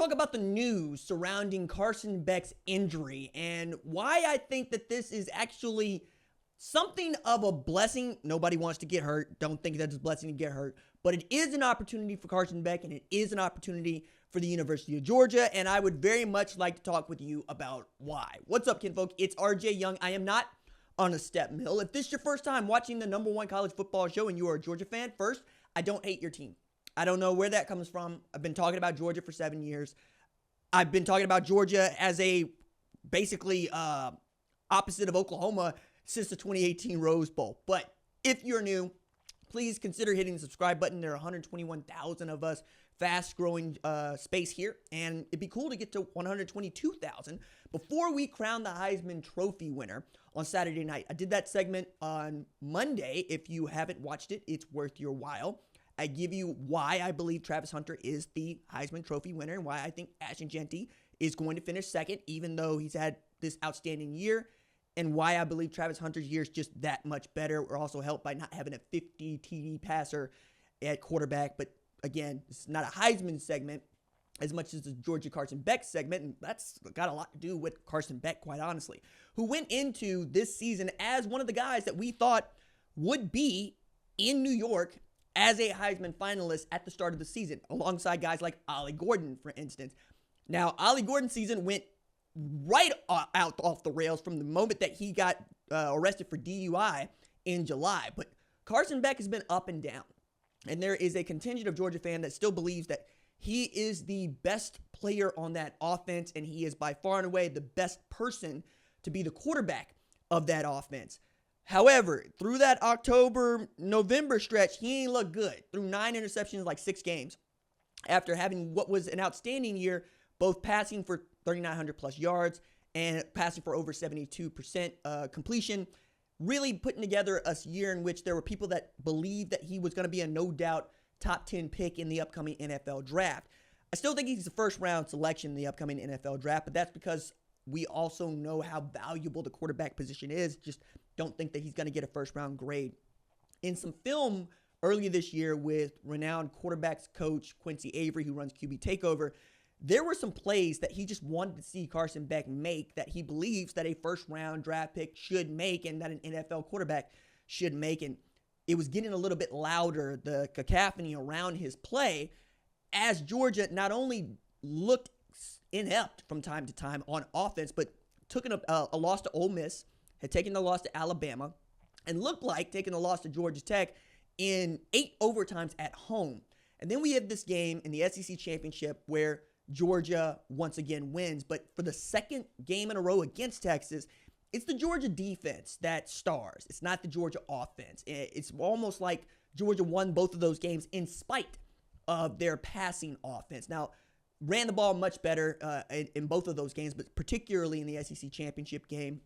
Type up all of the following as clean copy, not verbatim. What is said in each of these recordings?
talk about the news surrounding Carson Beck's injury and why I think that this is actually something of a blessing. Nobody wants to get hurt. Don't think that it's a blessing to get hurt. But it is an opportunity for Carson Beck, and it is an opportunity for the University of Georgia. And I would very much like to talk with you about why. What's up, kinfolk? It's RJ Young. I am not on a step mill. If this is your first time watching the #1 college football show and you are a Georgia fan, first, I don't hate your team. I don't know where that comes from. I've been talking about Georgia for 7 years. I've been talking about Georgia as a basically opposite of Oklahoma since the 2018 Rose Bowl. But if you're new, please consider hitting the subscribe button. There are 121,000 of us, fast-growing space here, and it'd be cool to get to 122,000 before we crown the Heisman Trophy winner on Saturday night. I did that segment on Monday. If you haven't watched it, it's worth your while. I give you why I believe Travis Hunter is the Heisman Trophy winner and why I think Ashton Jeanty is going to finish second, even though he's had this outstanding year, and why I believe Travis Hunter's year is just that much better. We're also helped by not having a 50 TD passer at quarterback. But again, this is not a Heisman segment as much as the Georgia Carson Beck segment, and that's got a lot to do with Carson Beck, quite honestly, who went into this season as one of the guys that we thought would be in New York as a Heisman finalist at the start of the season, alongside guys like Ollie Gordon, for instance. Now, Ollie Gordon's season went right out off the rails from the moment that he got arrested for DUI in July. But Carson Beck has been up and down. And there is a contingent of Georgia fans that still believes that he is the best player on that offense, and he is by far and away the best person to be the quarterback of that offense. However, through that October-November stretch, he ain't looked good. Threw 9 interceptions in like 6 games after having what was an outstanding year, both passing for 3,900 plus yards and passing for over 72% completion. Really putting together a year in which there were people that believed that he was going to be a no-doubt top 10 pick in the upcoming NFL draft. I still think he's a first-round selection in the upcoming NFL draft, but that's because we also know how valuable the quarterback position is. Just don't think that he's going to get a first-round grade. In some film earlier this year with renowned quarterbacks coach Quincy Avery, who runs QB Takeover, there were some plays that he just wanted to see Carson Beck make that he believes that a first-round draft pick should make and that an NFL quarterback should make. And it was getting a little bit louder, the cacophony around his play, as Georgia not only looked inept from time to time on offense, but took a loss to Ole Miss, had taken the loss to Alabama, and looked like taking the loss to Georgia Tech in 8 overtimes at home. And then we have this game in the SEC Championship where Georgia once again wins, but for the second game in a row against Texas, it's the Georgia defense that stars. It's not the Georgia offense. It's almost like Georgia won both of those games in spite of their passing offense. Now, ran the ball much better in both of those games, but particularly in the SEC Championship game.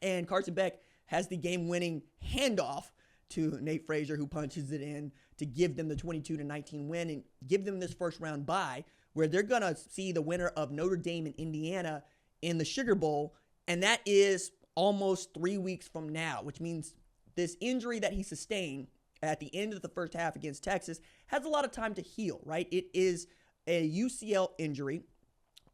And Carson Beck has the game-winning handoff to Nate Frazier, who punches it in to give them the 22-19 win and give them this first-round bye, where they're going to see the winner of Notre Dame and Indiana in the Sugar Bowl, and that is almost 3 weeks from now, which means this injury that he sustained at the end of the first half against Texas has a lot of time to heal, right? It is a UCL injury,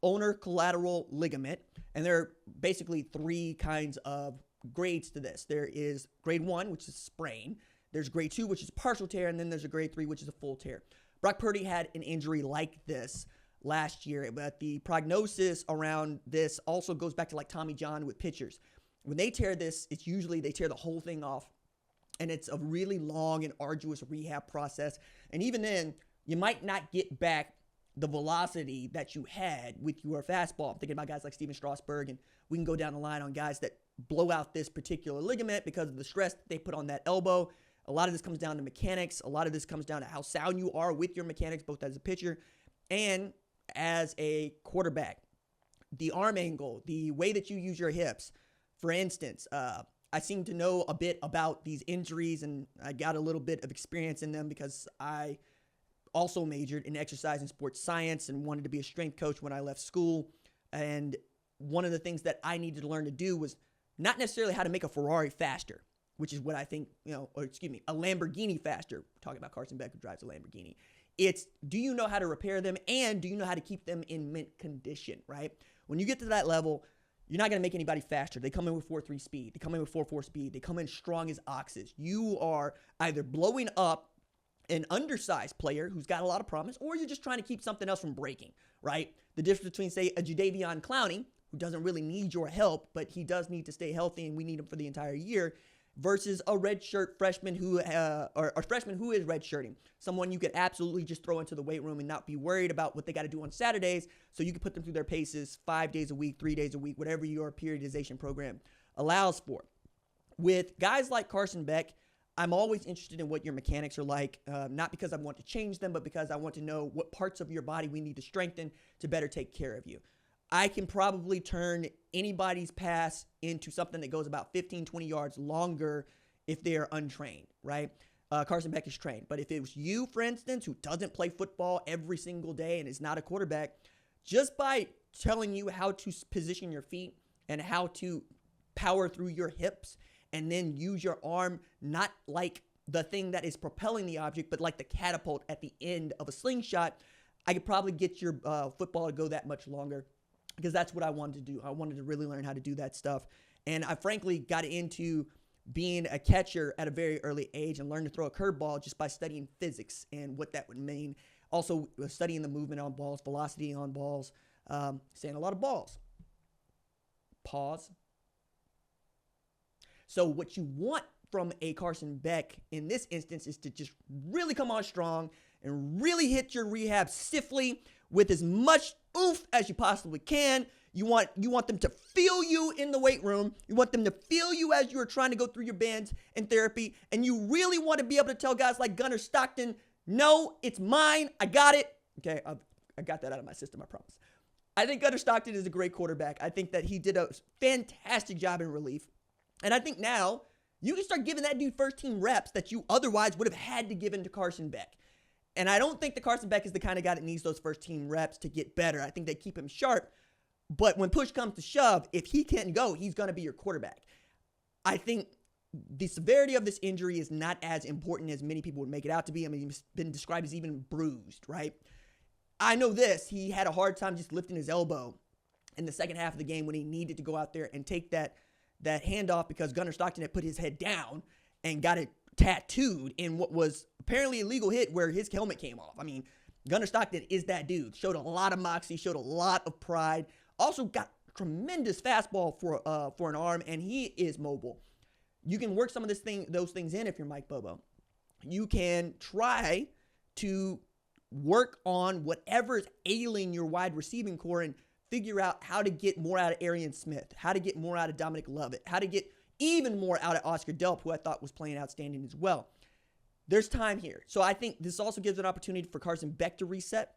ulnar collateral ligament, and there are basically 3 kinds of grades to this. There is grade 1, which is sprain. There's grade 2, which is partial tear, and then there's a grade 3, which is a full tear. Brock Purdy had an injury like this last year, but the prognosis around this also goes back to like Tommy John with pitchers. When they tear this, it's usually they tear the whole thing off, and it's a really long and arduous rehab process. And even then, you might not get back the velocity that you had with your fastball. I'm thinking about guys like Steven Strasburg, and we can go down the line on guys that blow out this particular ligament because of the stress that they put on that elbow. A lot of this comes down to mechanics. A lot of this comes down to how sound you are with your mechanics, both as a pitcher and as a quarterback. The arm angle, the way that you use your hips. For instance, I seem to know a bit about these injuries, and I got a little bit of experience in them because I also majored in exercise and sports science and wanted to be a strength coach when I left school. And one of the things that I needed to learn to do was not necessarily how to make a Ferrari faster, which is what I think, a Lamborghini faster. We're talking about Carson Beck, who drives a Lamborghini. It's, do you know how to repair them, and do you know how to keep them in mint condition, right? When you get to that level, you're not going to make anybody faster. They come in with 4.3 speed. They come in with 4.4 speed. They come in strong as oxes. You are either blowing up an undersized player who's got a lot of promise, or you're just trying to keep something else from breaking, right? The difference between, say, a Jadeveon Clowney, who doesn't really need your help, but he does need to stay healthy, and we need him for the entire year, versus a redshirt freshman who, or a freshman who is redshirting, someone you could absolutely just throw into the weight room and not be worried about what they got to do on Saturdays, so you can put them through their paces 5 days a week, 3 days a week, whatever your periodization program allows for. With guys like Carson Beck, I'm always interested in what your mechanics are like, not because I want to change them, but because I want to know what parts of your body we need to strengthen to better take care of you. I can probably turn anybody's pass into something that goes about 15, 20 yards longer if they are untrained, right? Carson Beck is trained. But if it was you, for instance, who doesn't play football every single day and is not a quarterback, just by telling you how to position your feet and how to power through your hips and then use your arm, not like the thing that is propelling the object, but like the catapult at the end of a slingshot, I could probably get your football to go that much longer, because that's what I wanted to do. I wanted to really learn how to do that stuff. And I frankly got into being a catcher at a very early age and learned to throw a curveball just by studying physics and what that would mean. Also studying the movement on balls, velocity on balls, saying a lot of balls. Pause. So what you want from a Carson Beck in this instance is to just really come on strong and really hit your rehab stiffly with as much oomph as you possibly can. You want them to feel you in the weight room. You want them to feel you as you are trying to go through your bands in therapy. And you really want to be able to tell guys like Gunnar Stockton, no, it's mine. I got it. Okay, I got that out of my system, I promise. I think Gunnar Stockton is a great quarterback. I think that he did a fantastic job in relief. And I think now you can start giving that dude first team reps that you otherwise would have had to give into Carson Beck. And I don't think that Carson Beck is the kind of guy that needs those first team reps to get better. I think they keep him sharp. But when push comes to shove, if he can't go, he's going to be your quarterback. I think the severity of this injury is not as important as many people would make it out to be. I mean, he's been described as even bruised, right? I know this. He had a hard time just lifting his elbow in the second half of the game when he needed to go out there and take that handoff, because Gunnar Stockton had put his head down and got it tattooed in what was apparently a legal hit where his helmet came off. I mean, Gunnar Stockton is that dude. Showed a lot of moxie, showed a lot of pride. Also got tremendous fastball for an arm, and he is mobile. You can work some of those things in if you're Mike Bobo. You can try to work on whatever is ailing your wide receiving core and figure out how to get more out of Arian Smith, how to get more out of Dominic Lovett, how to get even more out of Oscar Delp, who I thought was playing outstanding as well. There's time here. So I think this also gives an opportunity for Carson Beck to reset.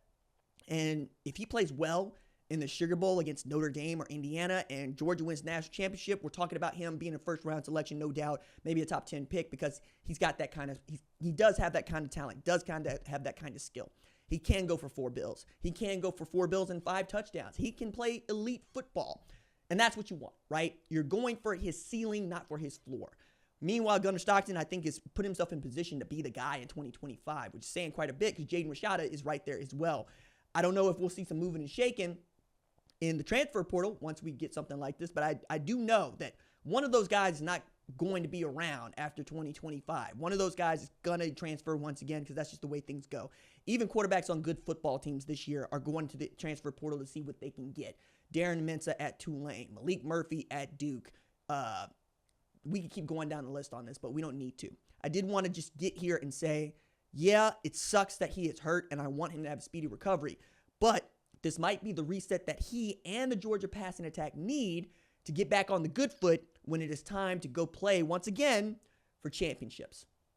And if he plays well in the Sugar Bowl against Notre Dame or Indiana and Georgia wins national championship, we're talking about him being a first-round selection, no doubt, maybe a top 10 pick, because he's got that kind of, he does have that kind of talent, does kind of have that kind of skill. He can go for 4 bills. He can go for 4 bills and 5 touchdowns. He can play elite football. And that's what you want, right? You're going for his ceiling, not for his floor. Meanwhile, Gunnar Stockton, I think, has put himself in position to be the guy in 2025, which is saying quite a bit because Jaden Rashada is right there as well. I don't know if we'll see some moving and shaking in the transfer portal once we get something like this, but I do know that one of those guys is not going to be around after 2025. One of those guys is going to transfer once again because that's just the way things go. Even quarterbacks on good football teams this year are going to the transfer portal to see what they can get. Darren Mensah at Tulane, Malik Murphy at Duke. We can keep going down the list on this, but we don't need to. I did want to just get here and say, yeah, it sucks that he is hurt, and I want him to have a speedy recovery. But this might be the reset that he and the Georgia passing attack need to get back on the good foot when it is time to go play once again for championships.